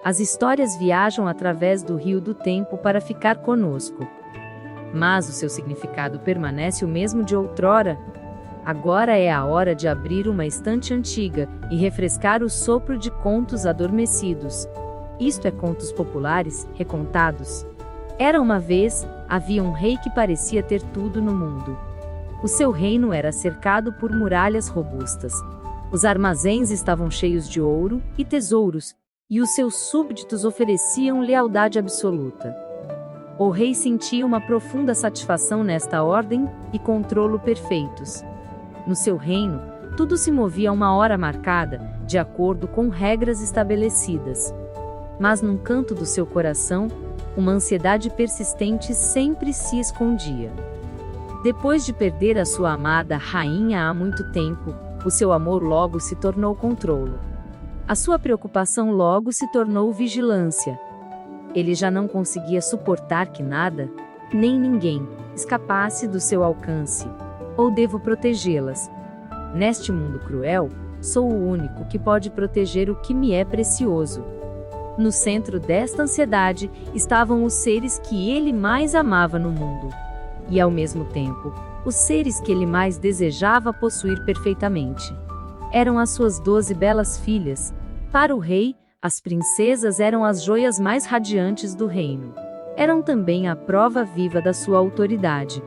As histórias viajam através do rio do tempo para ficar conosco. Mas o seu significado permanece o mesmo de outrora. Agora é a hora de abrir uma estante antiga e refrescar o sopro de contos adormecidos. Isto é contos populares, recontados. Era uma vez, havia um rei que parecia ter tudo no mundo. O seu reino era cercado por muralhas robustas. Os armazéns estavam cheios de ouro e tesouros, e os seus súbditos ofereciam lealdade absoluta. O rei sentia uma profunda satisfação nesta ordem e controlo perfeitos. No seu reino, tudo se movia a uma hora marcada, de acordo com regras estabelecidas. Mas num canto do seu coração, uma ansiedade persistente sempre se escondia. Depois de perder a sua amada rainha há muito tempo, o seu amor logo se tornou controlo. A sua preocupação logo se tornou vigilância. Ele já não conseguia suportar que nada, nem ninguém, escapasse do seu alcance. Ou devo protegê-las? Neste mundo cruel, sou o único que pode proteger o que me é precioso. No centro desta ansiedade estavam os seres que ele mais amava no mundo. E ao mesmo tempo, os seres que ele mais desejava possuir perfeitamente. Eram as suas 12 belas filhas. Para o rei, as princesas eram as joias mais radiantes do reino. Eram também a prova viva da sua autoridade.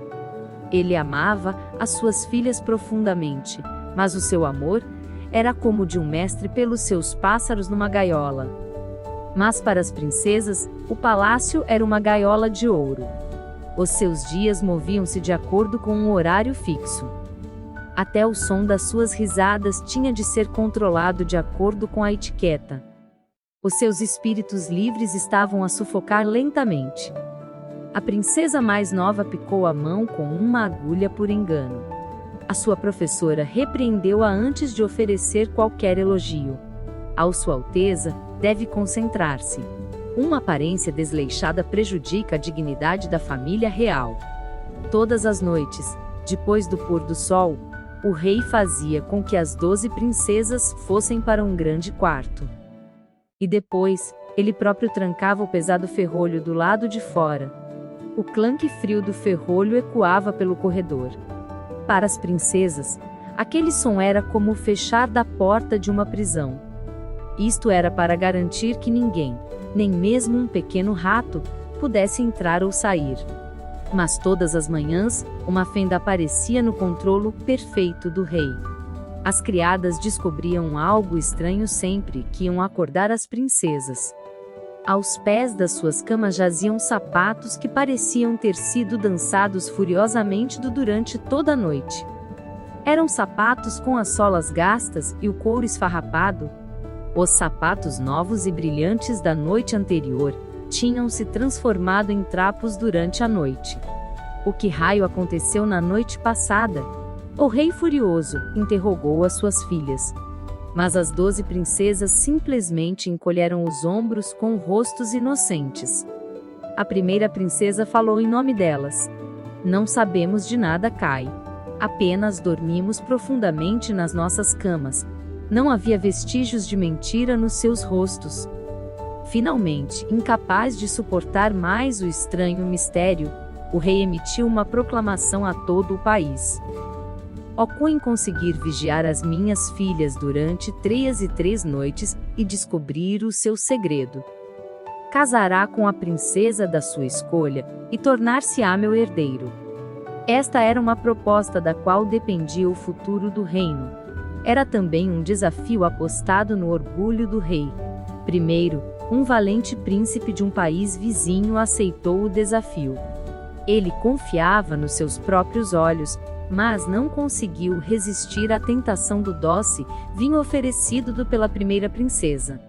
Ele amava as suas filhas profundamente, mas o seu amor era como o de um mestre pelos seus pássaros numa gaiola. Mas para as princesas, o palácio era uma gaiola de ouro. Os seus dias moviam-se de acordo com um horário fixo. Até o som das suas risadas tinha de ser controlado de acordo com a etiqueta. Os seus espíritos livres estavam a sufocar lentamente. A princesa mais nova picou a mão com uma agulha por engano. A sua professora repreendeu-a antes de oferecer qualquer elogio. À Sua Alteza, deve concentrar-se. Uma aparência desleixada prejudica a dignidade da família real. Todas as noites, depois do pôr do sol, o rei fazia com que as 12 princesas fossem para um grande quarto. E depois, ele próprio trancava o pesado ferrolho do lado de fora. O clanque frio do ferrolho ecoava pelo corredor. Para as princesas, aquele som era como o fechar da porta de uma prisão. Isto era para garantir que ninguém, nem mesmo um pequeno rato, pudesse entrar ou sair. Mas todas as manhãs, uma fenda aparecia no controlo perfeito do rei. As criadas descobriam algo estranho sempre que iam acordar as princesas. Aos pés das suas camas jaziam sapatos que pareciam ter sido dançados furiosamente durante toda a noite. Eram sapatos com as solas gastas e o couro esfarrapado. Os sapatos novos e brilhantes da noite anterior tinham se transformado em trapos durante a noite. O que raio aconteceu na noite passada? O rei furioso interrogou as suas filhas. Mas as 12 princesas simplesmente encolheram os ombros com rostos inocentes. A primeira princesa falou em nome delas. Não sabemos de nada, Kai. Apenas dormimos profundamente nas nossas camas. Não havia vestígios de mentira nos seus rostos. Finalmente, incapaz de suportar mais o estranho mistério, o rei emitiu uma proclamação a todo o país. Ocuem conseguir vigiar as minhas filhas durante 3 noites e descobrir o seu segredo. Casará com a princesa da sua escolha e tornar-se-á meu herdeiro. Esta era uma proposta da qual dependia o futuro do reino. Era também um desafio apostado no orgulho do rei. Primeiro, um valente príncipe de um país vizinho aceitou o desafio. Ele confiava nos seus próprios olhos, mas não conseguiu resistir à tentação do doce vinho oferecido pela primeira princesa.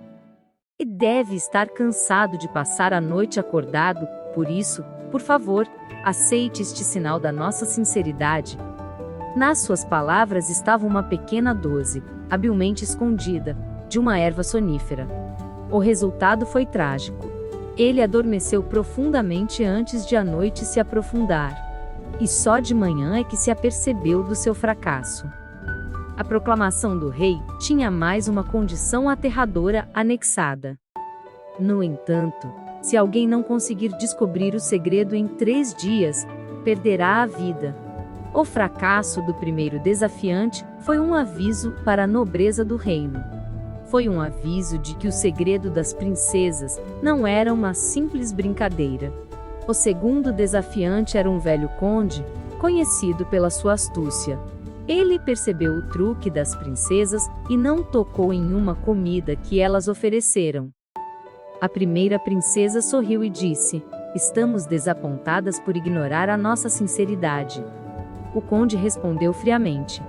E deve estar cansado de passar a noite acordado, por isso, por favor, aceite este sinal da nossa sinceridade. Nas suas palavras estava uma pequena dose, habilmente escondida, de uma erva sonífera. O resultado foi trágico. Ele adormeceu profundamente antes de a noite se aprofundar. E só de manhã é que se apercebeu do seu fracasso. A proclamação do rei tinha mais uma condição aterradora anexada. No entanto, se alguém não conseguir descobrir o segredo em 3 dias, perderá a vida. O fracasso do primeiro desafiante foi um aviso para a nobreza do reino. Foi um aviso de que o segredo das princesas não era uma simples brincadeira. O segundo desafiante era um velho conde, conhecido pela sua astúcia. Ele percebeu o truque das princesas e não tocou em uma comida que elas ofereceram. A primeira princesa sorriu e disse: "Estamos desapontadas por ignorar a nossa sinceridade." O conde respondeu friamente: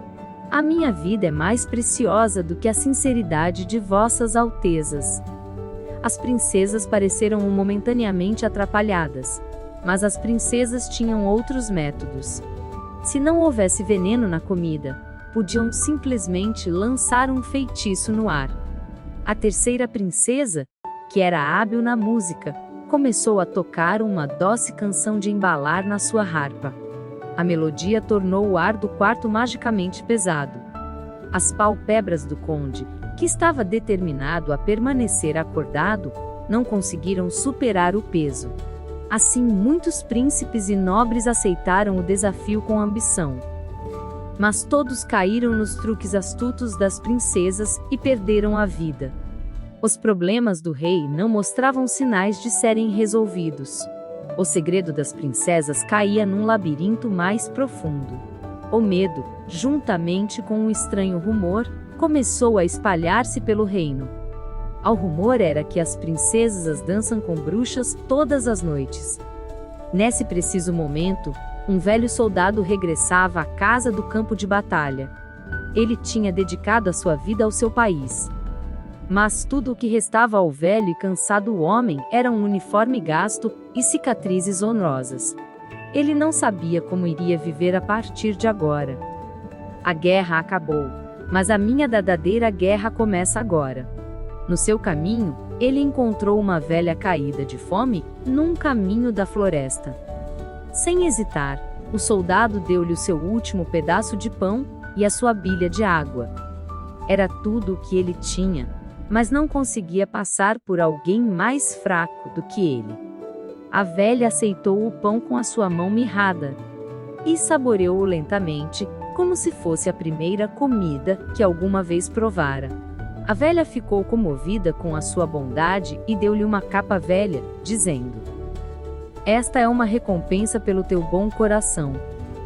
"A minha vida é mais preciosa do que a sinceridade de vossas altezas." As princesas pareceram momentaneamente atrapalhadas, mas as princesas tinham outros métodos. Se não houvesse veneno na comida, podiam simplesmente lançar um feitiço no ar. A terceira princesa, que era hábil na música, começou a tocar uma doce canção de embalar na sua harpa. A melodia tornou o ar do quarto magicamente pesado. As pálpebras do conde, que estava determinado a permanecer acordado, não conseguiram superar o peso. Assim, muitos príncipes e nobres aceitaram o desafio com ambição. Mas todos caíram nos truques astutos das princesas e perderam a vida. Os problemas do rei não mostravam sinais de serem resolvidos. O segredo das princesas caía num labirinto mais profundo. O medo, juntamente com um estranho rumor, começou a espalhar-se pelo reino. O rumor era que as princesas dançam com bruxas todas as noites. Nesse preciso momento, um velho soldado regressava à casa do campo de batalha. Ele tinha dedicado a sua vida ao seu país. Mas tudo o que restava ao velho e cansado homem era um uniforme gasto e cicatrizes honrosas. Ele não sabia como iria viver a partir de agora. A guerra acabou, mas a minha verdadeira guerra começa agora. No seu caminho, ele encontrou uma velha caída de fome num caminho da floresta. Sem hesitar, o soldado deu-lhe o seu último pedaço de pão e a sua bilha de água. Era tudo o que ele tinha, mas não conseguia passar por alguém mais fraco do que ele. A velha aceitou o pão com a sua mão mirrada e saboreou-o lentamente, como se fosse a primeira comida que alguma vez provara. A velha ficou comovida com a sua bondade e deu-lhe uma capa velha, dizendo: "Esta é uma recompensa pelo teu bom coração.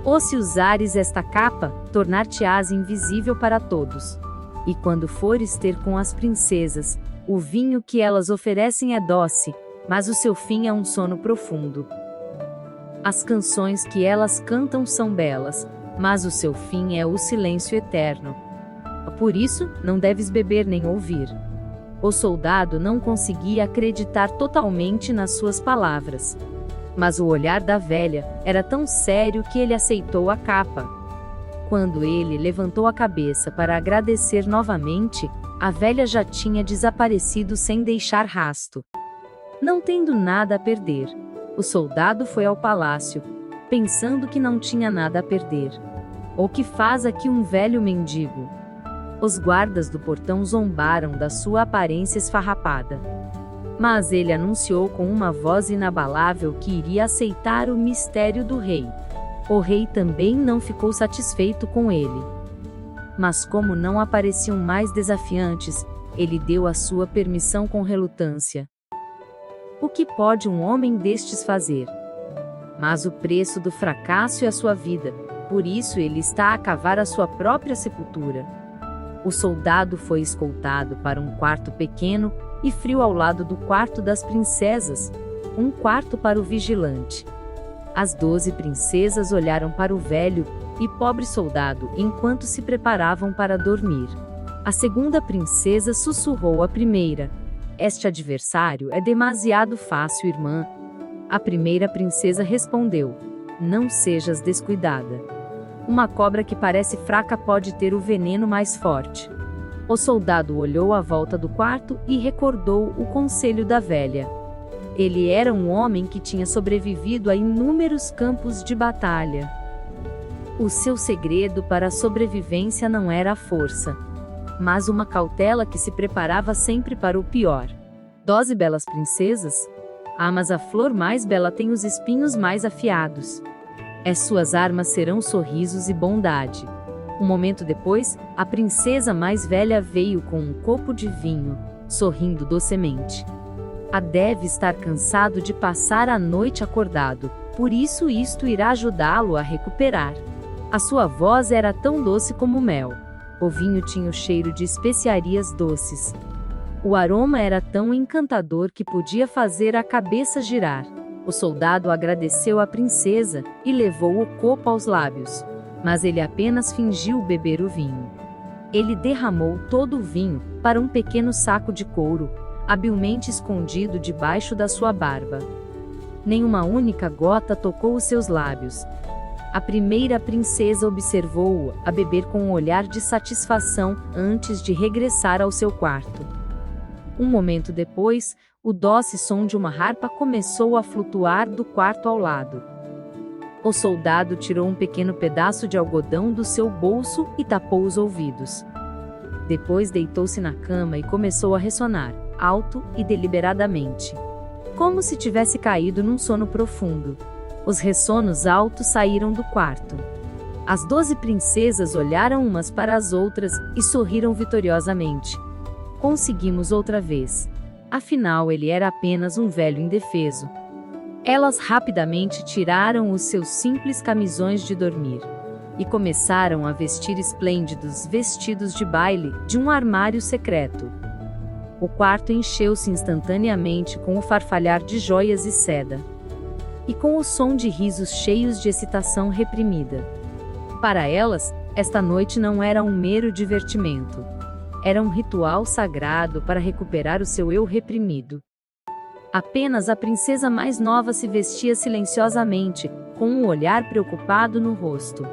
Ou se usares esta capa, tornar-te-ás invisível para todos. E quando fores ter com as princesas, o vinho que elas oferecem é doce, mas o seu fim é um sono profundo. As canções que elas cantam são belas, mas o seu fim é o silêncio eterno. Por isso, não deves beber nem ouvir." O soldado não conseguia acreditar totalmente nas suas palavras. Mas o olhar da velha era tão sério que ele aceitou a capa. Quando ele levantou a cabeça para agradecer novamente, a velha já tinha desaparecido sem deixar rasto. Não tendo nada a perder, o soldado foi ao palácio, pensando que não tinha nada a perder. O que faz aqui um velho mendigo? Os guardas do portão zombaram da sua aparência esfarrapada. Mas ele anunciou com uma voz inabalável que iria aceitar o mistério do rei. O rei também não ficou satisfeito com ele. Mas como não apareciam mais desafiantes, ele deu a sua permissão com relutância. O que pode um homem destes fazer? Mas o preço do fracasso é a sua vida, por isso ele está a cavar a sua própria sepultura. O soldado foi escoltado para um quarto pequeno e frio ao lado do quarto das princesas, um quarto para o vigilante. As 12 princesas olharam para o velho e pobre soldado enquanto se preparavam para dormir. A segunda princesa sussurrou à primeira: "Este adversário é demasiado fácil, irmã." A primeira princesa respondeu: "Não sejas descuidada. Uma cobra que parece fraca pode ter o veneno mais forte." O soldado olhou à volta do quarto e recordou o conselho da velha. Ele era um homem que tinha sobrevivido a inúmeros campos de batalha. O seu segredo para a sobrevivência não era a força, mas uma cautela que se preparava sempre para o pior. Doze belas princesas? Ah, mas a flor mais bela tem os espinhos mais afiados. Suas armas serão sorrisos e bondade. Um momento depois, a princesa mais velha veio com um copo de vinho, sorrindo docemente. Deve estar cansado de passar a noite acordado, por isso isto irá ajudá-lo a recuperar. A sua voz era tão doce como mel. O vinho tinha o cheiro de especiarias doces. O aroma era tão encantador que podia fazer a cabeça girar. O soldado agradeceu à princesa e levou o copo aos lábios. Mas ele apenas fingiu beber o vinho. Ele derramou todo o vinho para um pequeno saco de couro, habilmente escondido debaixo da sua barba. Nenhuma única gota tocou os seus lábios. A primeira princesa observou-o a beber com um olhar de satisfação antes de regressar ao seu quarto. Um momento depois, o doce som de uma harpa começou a flutuar do quarto ao lado. O soldado tirou um pequeno pedaço de algodão do seu bolso e tapou os ouvidos. Depois deitou-se na cama e começou a ressonar, alto e deliberadamente, como se tivesse caído num sono profundo. Os ressonos altos saíram do quarto. As 12 princesas olharam umas para as outras e sorriram vitoriosamente. Conseguimos outra vez. Afinal, ele era apenas um velho indefeso. Elas rapidamente tiraram os seus simples camisões de dormir e começaram a vestir esplêndidos vestidos de baile de um armário secreto. O quarto encheu-se instantaneamente com o farfalhar de joias e seda, e com o som de risos cheios de excitação reprimida. Para elas, esta noite não era um mero divertimento. Era um ritual sagrado para recuperar o seu eu reprimido. Apenas a princesa mais nova se vestia silenciosamente, com um olhar preocupado no rosto.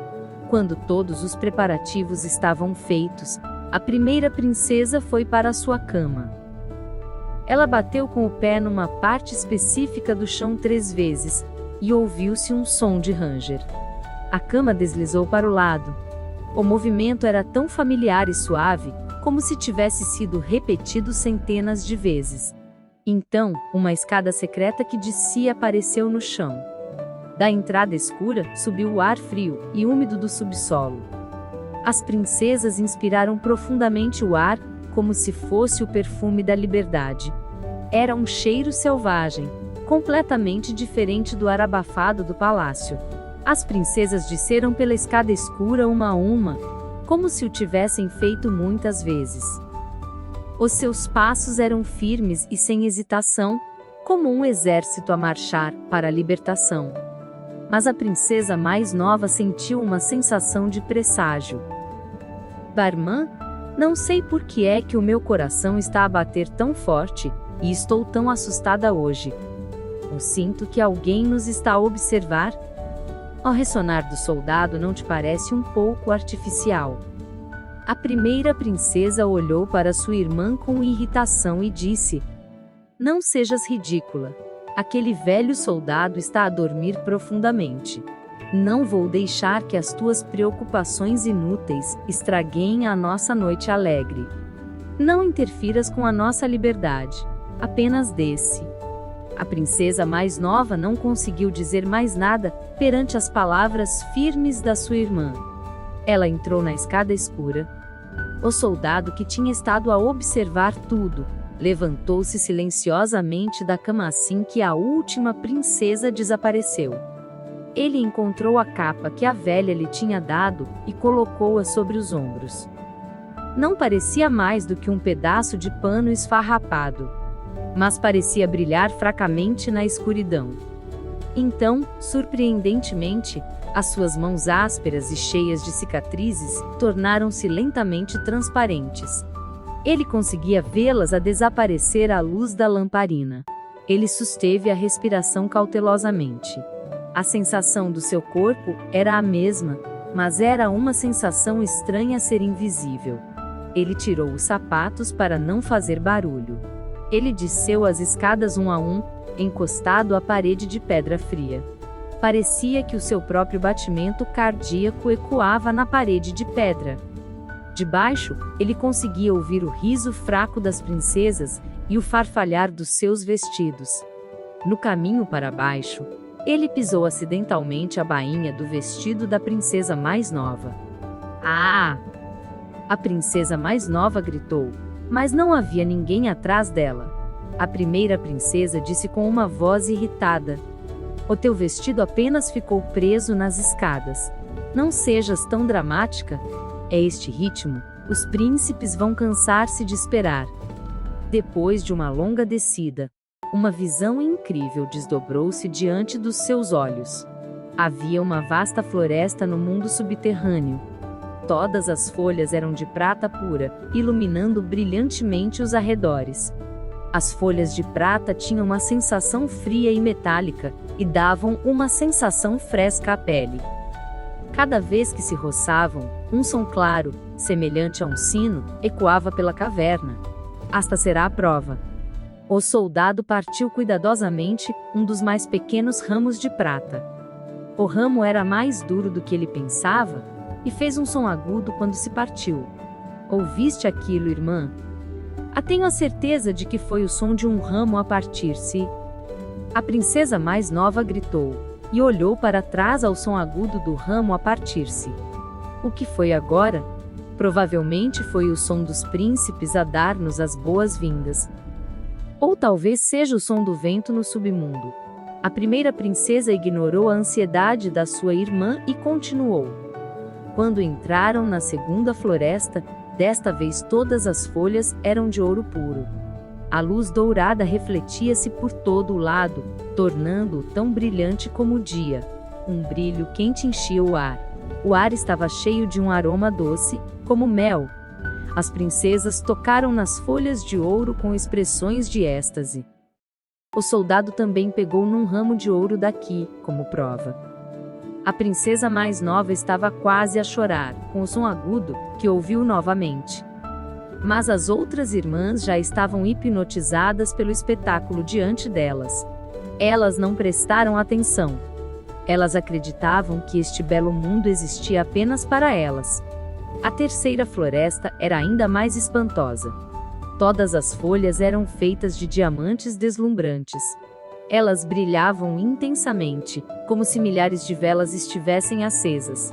Quando todos os preparativos estavam feitos, a primeira princesa foi para sua cama. Ela bateu com o pé numa parte específica do chão 3 vezes, e ouviu-se um som de ranger. A cama deslizou para o lado. O movimento era tão familiar e suave, como se tivesse sido repetido centenas de vezes. Então, uma escada secreta que descia apareceu no chão. Da entrada escura, subiu o ar frio e úmido do subsolo. As princesas inspiraram profundamente o ar, como se fosse o perfume da liberdade. Era um cheiro selvagem, completamente diferente do ar abafado do palácio. As princesas desceram pela escada escura uma a uma, como se o tivessem feito muitas vezes. Os seus passos eram firmes e sem hesitação, como um exército a marchar para a libertação. Mas a princesa mais nova sentiu uma sensação de presságio. Barman, não sei por que é que o meu coração está a bater tão forte, e estou tão assustada hoje. Eu sinto que alguém nos está a observar. Ao ressonar do soldado não te parece um pouco artificial? A primeira princesa olhou para sua irmã com irritação e disse: "Não sejas ridícula. Aquele velho soldado está a dormir profundamente. Não vou deixar que as tuas preocupações inúteis estraguem a nossa noite alegre. Não interfiras com a nossa liberdade. Apenas desce." A princesa mais nova não conseguiu dizer mais nada perante as palavras firmes da sua irmã. Ela entrou na escada escura. O soldado, que tinha estado a observar tudo, levantou-se silenciosamente da cama assim que a última princesa desapareceu. Ele encontrou a capa que a velha lhe tinha dado e colocou-a sobre os ombros. Não parecia mais do que um pedaço de pano esfarrapado, mas parecia brilhar fracamente na escuridão. Então, surpreendentemente, as suas mãos ásperas e cheias de cicatrizes tornaram-se lentamente transparentes. Ele conseguia vê-las a desaparecer à luz da lamparina. Ele susteve a respiração cautelosamente. A sensação do seu corpo era a mesma, mas era uma sensação estranha ser invisível. Ele tirou os sapatos para não fazer barulho. Ele desceu as escadas um a um, encostado à parede de pedra fria. Parecia que o seu próprio batimento cardíaco ecoava na parede de pedra. De baixo, ele conseguia ouvir o riso fraco das princesas e o farfalhar dos seus vestidos. No caminho para baixo, ele pisou acidentalmente a bainha do vestido da princesa mais nova. Ah! A princesa mais nova gritou, mas não havia ninguém atrás dela. A primeira princesa disse com uma voz irritada: "O teu vestido apenas ficou preso nas escadas. Não sejas tão dramática. É este ritmo, os príncipes vão cansar-se de esperar." Depois de uma longa descida, uma visão incrível desdobrou-se diante dos seus olhos. Havia uma vasta floresta no mundo subterrâneo. Todas as folhas eram de prata pura, iluminando brilhantemente os arredores. As folhas de prata tinham uma sensação fria e metálica, e davam uma sensação fresca à pele. Cada vez que se roçavam, um som claro, semelhante a um sino, ecoava pela caverna. Esta será a prova. O soldado partiu cuidadosamente um dos mais pequenos ramos de prata. O ramo era mais duro do que ele pensava, e fez um som agudo quando se partiu. Ouviste aquilo, irmã? Tenho a certeza de que foi o som de um ramo a partir-se. A princesa mais nova gritou, e olhou para trás ao som agudo do ramo a partir-se. O que foi agora? Provavelmente foi o som dos príncipes a dar-nos as boas-vindas. Ou talvez seja o som do vento no submundo. A primeira princesa ignorou a ansiedade da sua irmã e continuou. Quando entraram na segunda floresta, desta vez todas as folhas eram de ouro puro. A luz dourada refletia-se por todo o lado, tornando-o tão brilhante como o dia. Um brilho quente enchia o ar. O ar estava cheio de um aroma doce, como mel. As princesas tocaram nas folhas de ouro com expressões de êxtase. O soldado também pegou num ramo de ouro daqui, como prova. A princesa mais nova estava quase a chorar, com o som agudo, que ouviu novamente. Mas as outras irmãs já estavam hipnotizadas pelo espetáculo diante delas. Elas não prestaram atenção. Elas acreditavam que este belo mundo existia apenas para elas. A terceira floresta era ainda mais espantosa. Todas as folhas eram feitas de diamantes deslumbrantes. Elas brilhavam intensamente, como se milhares de velas estivessem acesas.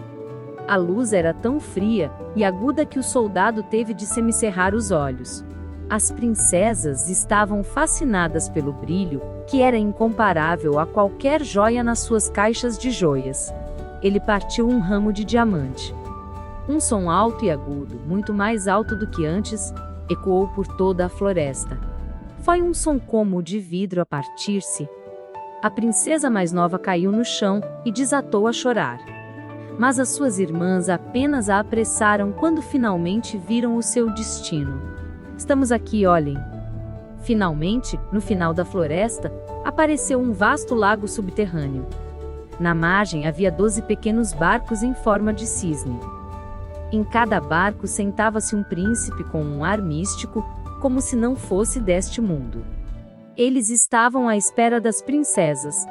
A luz era tão fria e aguda que o soldado teve de semicerrar os olhos. As princesas estavam fascinadas pelo brilho, que era incomparável a qualquer joia nas suas caixas de joias. Ele partiu um ramo de diamante. Um som alto e agudo, muito mais alto do que antes, ecoou por toda a floresta. Foi um som como o de vidro a partir-se. A princesa mais nova caiu no chão e desatou a chorar. Mas as suas irmãs apenas a apressaram quando finalmente viram o seu destino. Estamos aqui, olhem. Finalmente, no final da floresta, apareceu um vasto lago subterrâneo. Na margem havia 12 pequenos barcos em forma de cisne. Em cada barco sentava-se um príncipe com um ar místico, como se não fosse deste mundo. Eles estavam à espera das princesas.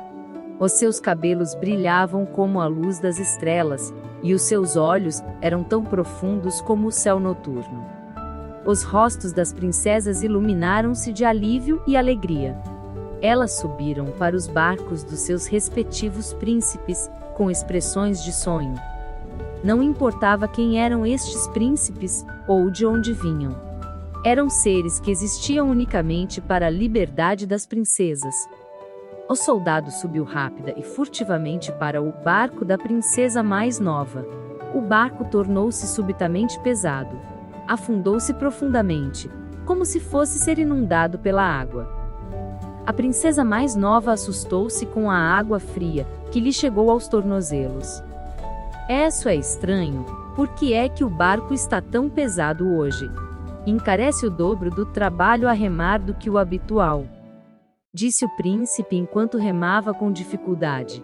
Os seus cabelos brilhavam como a luz das estrelas, e os seus olhos eram tão profundos como o céu noturno. Os rostos das princesas iluminaram-se de alívio e alegria. Elas subiram para os barcos dos seus respectivos príncipes, com expressões de sonho. Não importava quem eram estes príncipes, ou de onde vinham. Eram seres que existiam unicamente para a liberdade das princesas. O soldado subiu rápida e furtivamente para o barco da princesa mais nova. O barco tornou-se subitamente pesado. Afundou-se profundamente, como se fosse ser inundado pela água. A princesa mais nova assustou-se com a água fria, que lhe chegou aos tornozelos. Isso é estranho. Por que é que o barco está tão pesado hoje? Encarece o dobro do trabalho a remar do que o habitual, disse o príncipe enquanto remava com dificuldade.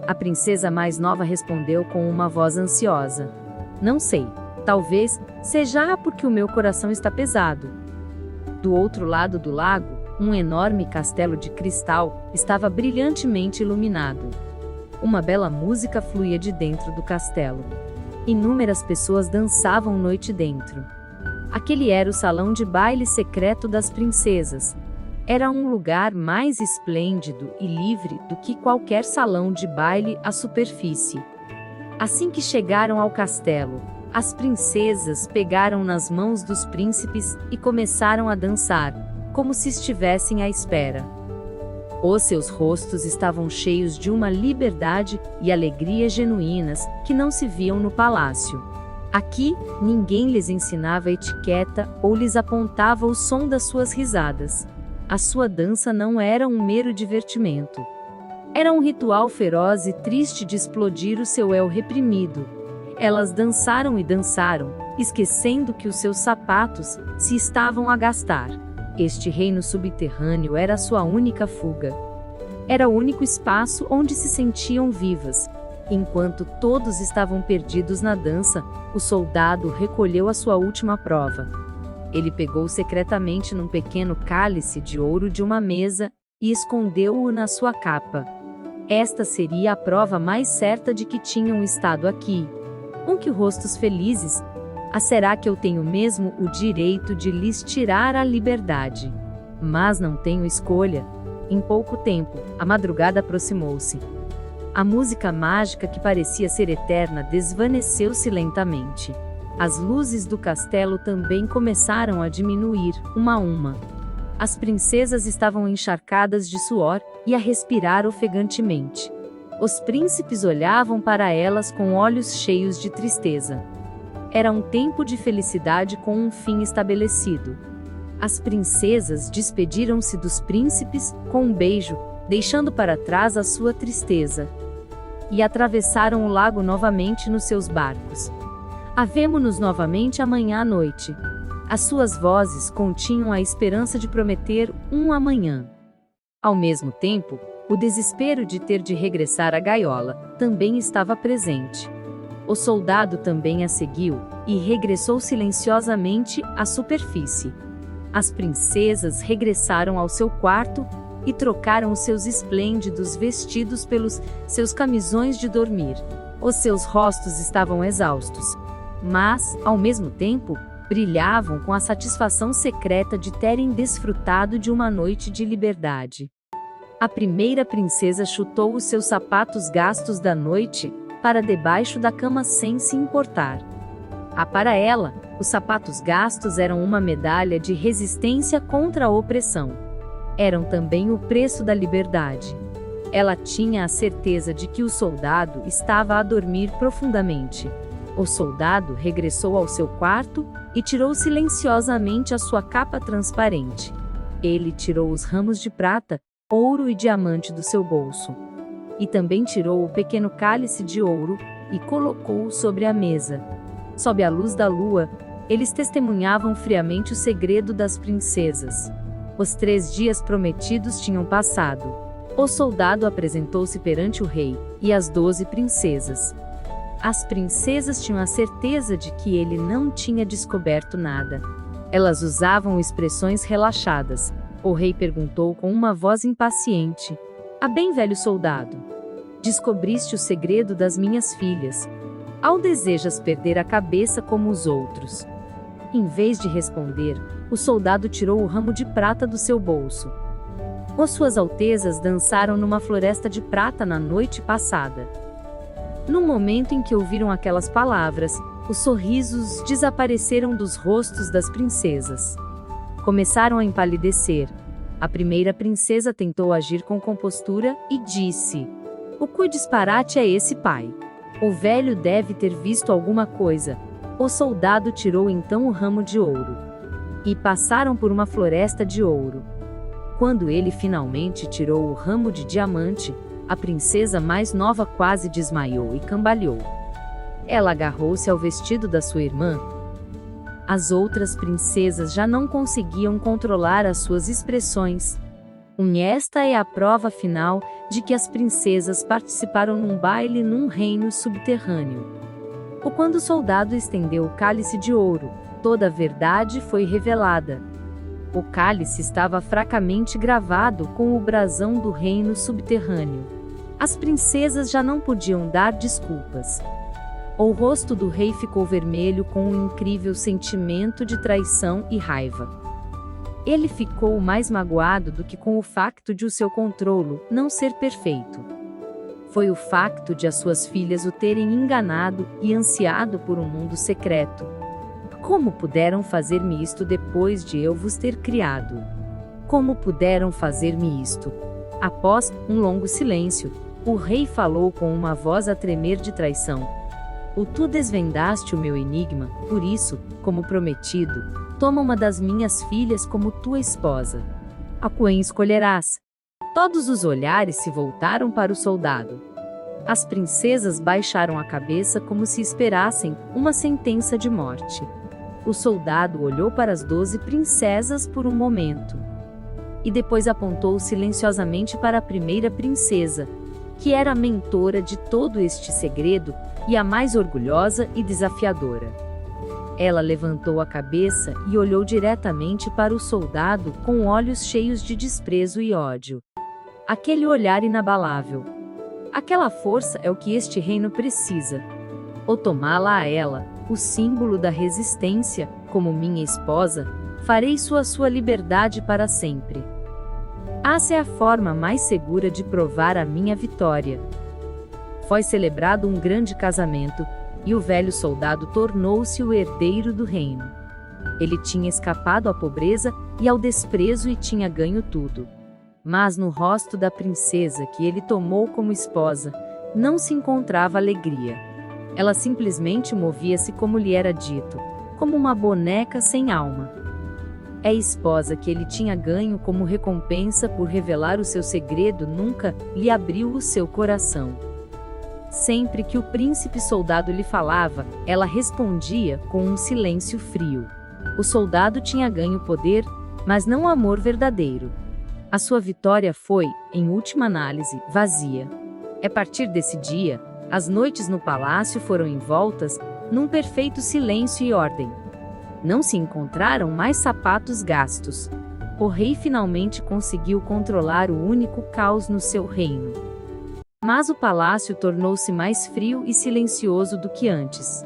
A princesa mais nova respondeu com uma voz ansiosa. Não sei. Talvez seja porque o meu coração está pesado. Do outro lado do lago, um enorme castelo de cristal estava brilhantemente iluminado. Uma bela música fluía de dentro do castelo. Inúmeras pessoas dançavam noite dentro. Aquele era o salão de baile secreto das princesas. Era um lugar mais esplêndido e livre do que qualquer salão de baile à superfície. Assim que chegaram ao castelo, as princesas pegaram nas mãos dos príncipes e começaram a dançar, como se estivessem à espera. Os seus rostos estavam cheios de uma liberdade e alegria genuínas que não se viam no palácio. Aqui, ninguém lhes ensinava etiqueta ou lhes apontava o som das suas risadas. A sua dança não era um mero divertimento. Era um ritual feroz e triste de explodir o seu eu reprimido. Elas dançaram e dançaram, esquecendo que os seus sapatos se estavam a gastar. Este reino subterrâneo era sua única fuga. Era o único espaço onde se sentiam vivas. Enquanto todos estavam perdidos na dança, o soldado recolheu a sua última prova. Ele pegou secretamente num pequeno cálice de ouro de uma mesa e escondeu-o na sua capa. Esta seria a prova mais certa de que tinham estado aqui. Que rostos felizes! Será que eu tenho mesmo o direito de lhes tirar a liberdade? Mas não tenho escolha. Em pouco tempo, a madrugada aproximou-se. A música mágica que parecia ser eterna desvaneceu-se lentamente. As luzes do castelo também começaram a diminuir, uma a uma. As princesas estavam encharcadas de suor e a respirar ofegantemente. Os príncipes olhavam para elas com olhos cheios de tristeza. Era um tempo de felicidade com um fim estabelecido. As princesas despediram-se dos príncipes com um beijo, deixando para trás a sua tristeza. E atravessaram o lago novamente nos seus barcos. Havemo-nos novamente amanhã à noite. As suas vozes continham a esperança de prometer um amanhã. Ao mesmo tempo, o desespero de ter de regressar à gaiola também estava presente. O soldado também a seguiu e regressou silenciosamente à superfície. As princesas regressaram ao seu quarto e trocaram os seus esplêndidos vestidos pelos seus camisões de dormir. Os seus rostos estavam exaustos, mas, ao mesmo tempo, brilhavam com a satisfação secreta de terem desfrutado de uma noite de liberdade. A primeira princesa chutou os seus sapatos gastos da noite para debaixo da cama sem se importar. Para ela, os sapatos gastos eram uma medalha de resistência contra a opressão. Eram também o preço da liberdade. Ela tinha a certeza de que o soldado estava a dormir profundamente. O soldado regressou ao seu quarto e tirou silenciosamente a sua capa transparente. Ele tirou os ramos de prata, ouro e diamante do seu bolso. E também tirou o pequeno cálice de ouro e colocou-o sobre a mesa. Sob a luz da lua, eles testemunhavam friamente o segredo das princesas. Os 3 dias prometidos tinham passado. O soldado apresentou-se perante o rei e as 12 princesas. As princesas tinham a certeza de que ele não tinha descoberto nada. Elas usavam expressões relaxadas. O rei perguntou com uma voz impaciente: bem velho soldado, descobriste o segredo das minhas filhas. Desejas perder a cabeça como os outros? Em vez de responder, o soldado tirou o ramo de prata do seu bolso. Suas altezas dançaram numa floresta de prata na noite passada. No momento em que ouviram aquelas palavras, os sorrisos desapareceram dos rostos das princesas. Começaram a empalidecer. A primeira princesa tentou agir com compostura e disse: que disparate é esse, pai? O velho deve ter visto alguma coisa. O soldado tirou então o ramo de ouro. E passaram por uma floresta de ouro. Quando ele finalmente tirou o ramo de diamante, a princesa mais nova quase desmaiou e cambaleou. Ela agarrou-se ao vestido da sua irmã. As outras princesas já não conseguiam controlar as suas expressões. Esta é a prova final de que as princesas participaram num baile num reino subterrâneo. Quando o soldado estendeu o cálice de ouro, toda a verdade foi revelada. O cálice estava fracamente gravado com o brasão do reino subterrâneo. As princesas já não podiam dar desculpas. O rosto do rei ficou vermelho com um incrível sentimento de traição e raiva. Ele ficou mais magoado do que com o facto de o seu controlo não ser perfeito. Foi o facto de as suas filhas o terem enganado e ansiado por um mundo secreto. Como puderam fazer-me isto depois de eu vos ter criado? Como puderam fazer-me isto? Após um longo silêncio, o rei falou com uma voz a tremer de traição. Tu desvendaste o meu enigma, por isso, como prometido, toma uma das minhas filhas como tua esposa. A quem escolherás? Todos os olhares se voltaram para o soldado. As princesas baixaram a cabeça como se esperassem uma sentença de morte. O soldado olhou para as 12 princesas por um momento. E depois apontou silenciosamente para a primeira princesa, que era a mentora de todo este segredo e a mais orgulhosa e desafiadora. Ela levantou a cabeça e olhou diretamente para o soldado com olhos cheios de desprezo e ódio. Aquele olhar inabalável. Aquela força é o que este reino precisa. Ou tomá-la a ela, o símbolo da resistência, como minha esposa, farei sua liberdade para sempre. Essa é a forma mais segura de provar a minha vitória. Foi celebrado um grande casamento, e o velho soldado tornou-se o herdeiro do reino. Ele tinha escapado à pobreza e ao desprezo e tinha ganho tudo. Mas no rosto da princesa que ele tomou como esposa, não se encontrava alegria. Ela simplesmente movia-se como lhe era dito, como uma boneca sem alma. A esposa que ele tinha ganho como recompensa por revelar o seu segredo nunca lhe abriu o seu coração. Sempre que o príncipe soldado lhe falava, ela respondia com um silêncio frio. O soldado tinha ganho poder, mas não amor verdadeiro. A sua vitória foi, em última análise, vazia. A partir desse dia, as noites no palácio foram envoltas num perfeito silêncio e ordem. Não se encontraram mais sapatos gastos. O rei finalmente conseguiu controlar o único caos no seu reino. Mas o palácio tornou-se mais frio e silencioso do que antes.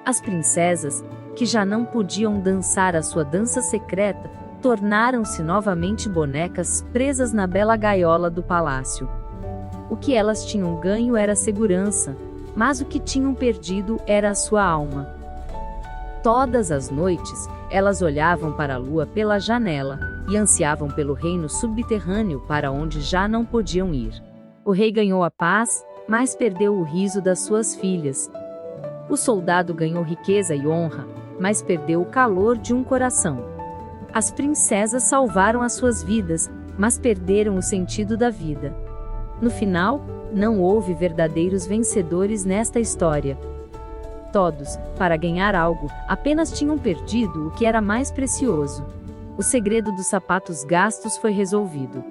As princesas, que já não podiam dançar a sua dança secreta, tornaram-se novamente bonecas presas na bela gaiola do palácio. O que elas tinham ganho era segurança, mas o que tinham perdido era a sua alma. Todas as noites, elas olhavam para a lua pela janela e ansiavam pelo reino subterrâneo para onde já não podiam ir. O rei ganhou a paz, mas perdeu o riso das suas filhas. O soldado ganhou riqueza e honra, mas perdeu o calor de um coração. As princesas salvaram as suas vidas, mas perderam o sentido da vida. No final, não houve verdadeiros vencedores nesta história. Todos, para ganhar algo, apenas tinham perdido o que era mais precioso. O segredo dos sapatos gastos foi resolvido.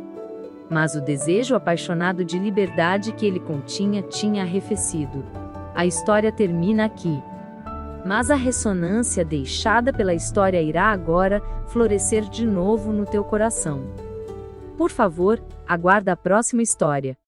Mas o desejo apaixonado de liberdade que ele continha tinha arrefecido. A história termina aqui. Mas a ressonância deixada pela história irá agora florescer de novo no teu coração. Por favor, aguarda a próxima história.